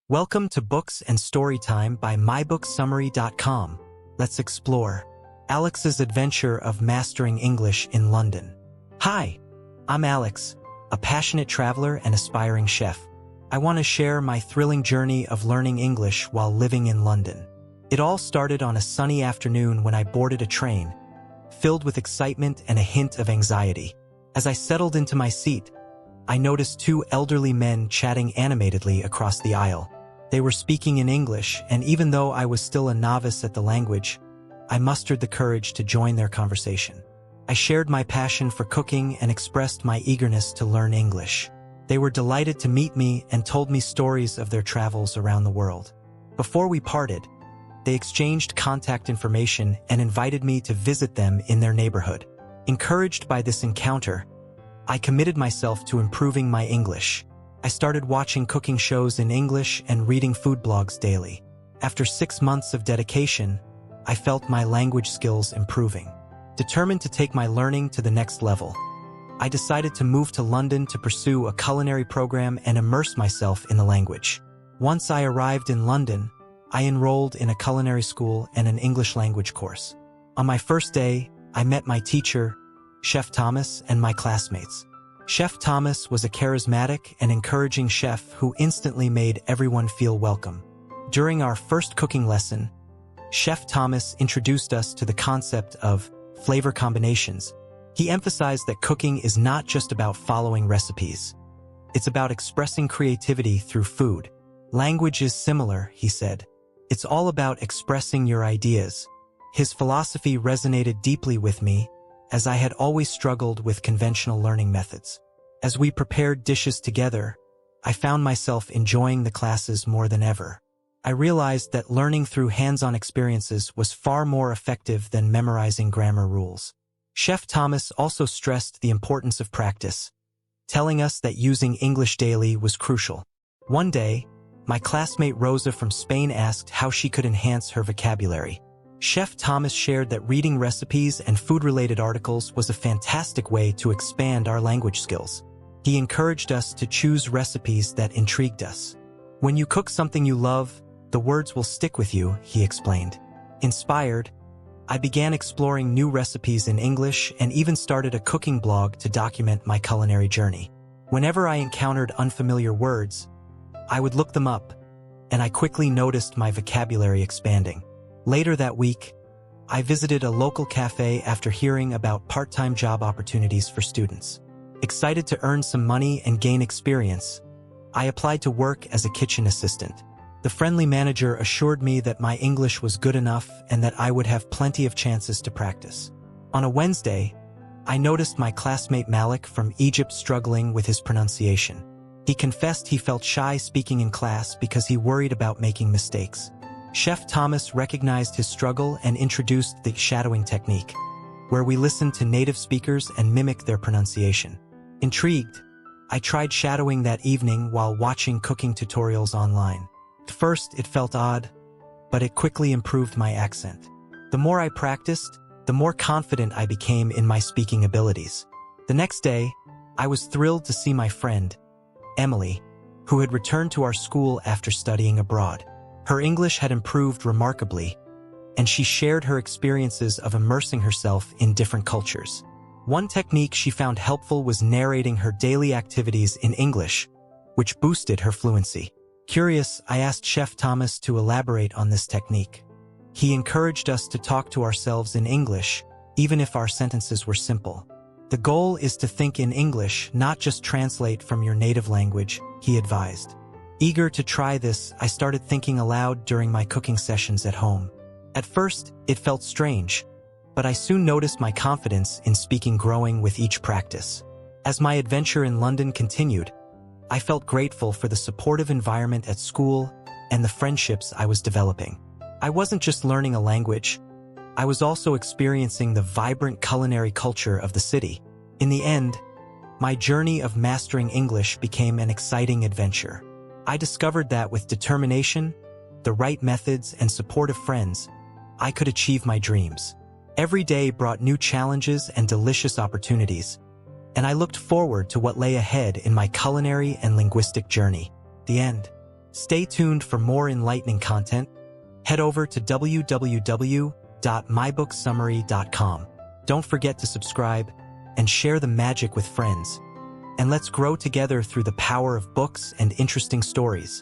Welcome to Books and Storytime by MyBookSummary.com. Let's explore Alex's adventure of mastering English in London. Hi, I'm Alex, a passionate traveler and aspiring chef. I want to share my thrilling journey of learning English while living in London. It all started on a sunny afternoon when I boarded a train, filled with excitement and a hint of anxiety. As I settled into my seat, I noticed two elderly men chatting animatedly across the aisle. They were speaking in English, and even though I was still a novice at the language, I mustered the courage to join their conversation. I shared my passion for cooking and expressed my eagerness to learn English. They were delighted to meet me and told me stories of their travels around the world. Before we parted, they exchanged contact information and invited me to visit them in their neighborhood. Encouraged by this encounter, I committed myself to improving my English. I started watching cooking shows in English and reading food blogs daily. After 6 months of dedication, I felt my language skills improving. Determined to take my learning to the next level, I decided to move to London to pursue a culinary program and immerse myself in the language. Once I arrived in London, I enrolled in a culinary school and an English language course. On my first day, I met my teacher, Chef Thomas, and my classmates. Chef Thomas was a charismatic and encouraging chef who instantly made everyone feel welcome. During our first cooking lesson, Chef Thomas introduced us to the concept of flavor combinations. He emphasized that cooking is not just about following recipes. It's about expressing creativity through food. Language is similar, he said. It's all about expressing your ideas. His philosophy resonated deeply with me, as I had always struggled with conventional learning methods. As we prepared dishes together, I found myself enjoying the classes more than ever. I realized that learning through hands-on experiences was far more effective than memorizing grammar rules. Chef Thomas also stressed the importance of practice, telling us that using English daily was crucial. One day, my classmate Rosa from Spain asked how she could enhance her vocabulary. Chef Thomas shared that reading recipes and food-related articles was a fantastic way to expand our language skills. He encouraged us to choose recipes that intrigued us. When you cook something you love, the words will stick with you, he explained. Inspired, I began exploring new recipes in English and even started a cooking blog to document my culinary journey. Whenever I encountered unfamiliar words, I would look them up, and I quickly noticed my vocabulary expanding. Later that week, I visited a local cafe after hearing about part-time job opportunities for students. Excited to earn some money and gain experience, I applied to work as a kitchen assistant. The friendly manager assured me that my English was good enough and that I would have plenty of chances to practice. On a Wednesday, I noticed my classmate Malik from Egypt struggling with his pronunciation. He confessed he felt shy speaking in class because he worried about making mistakes. Chef Thomas recognized his struggle and introduced the shadowing technique, where we listened to native speakers and mimic their pronunciation. Intrigued, I tried shadowing that evening while watching cooking tutorials online. At first, it felt odd, but it quickly improved my accent. The more I practiced, the more confident I became in my speaking abilities. The next day, I was thrilled to see my friend, Emily, who had returned to our school after studying abroad. Her English had improved remarkably, and she shared her experiences of immersing herself in different cultures. One technique she found helpful was narrating her daily activities in English, which boosted her fluency. Curious, I asked Chef Thomas to elaborate on this technique. He encouraged us to talk to ourselves in English, even if our sentences were simple. The goal is to think in English, not just translate from your native language, he advised. Eager to try this, I started thinking aloud during my cooking sessions at home. At first, it felt strange, but I soon noticed my confidence in speaking growing with each practice. As my adventure in London continued, I felt grateful for the supportive environment at school and the friendships I was developing. I wasn't just learning a language, I was also experiencing the vibrant culinary culture of the city. In the end, my journey of mastering English became an exciting adventure. I discovered that with determination, the right methods, and support of friends, I could achieve my dreams. Every day brought new challenges and delicious opportunities, and I looked forward to what lay ahead in my culinary and linguistic journey. The end. Stay tuned for more enlightening content. Head over to www.mybookssummary.com. Don't forget to subscribe and share the magic with friends. And let's grow together through the power of books and interesting stories.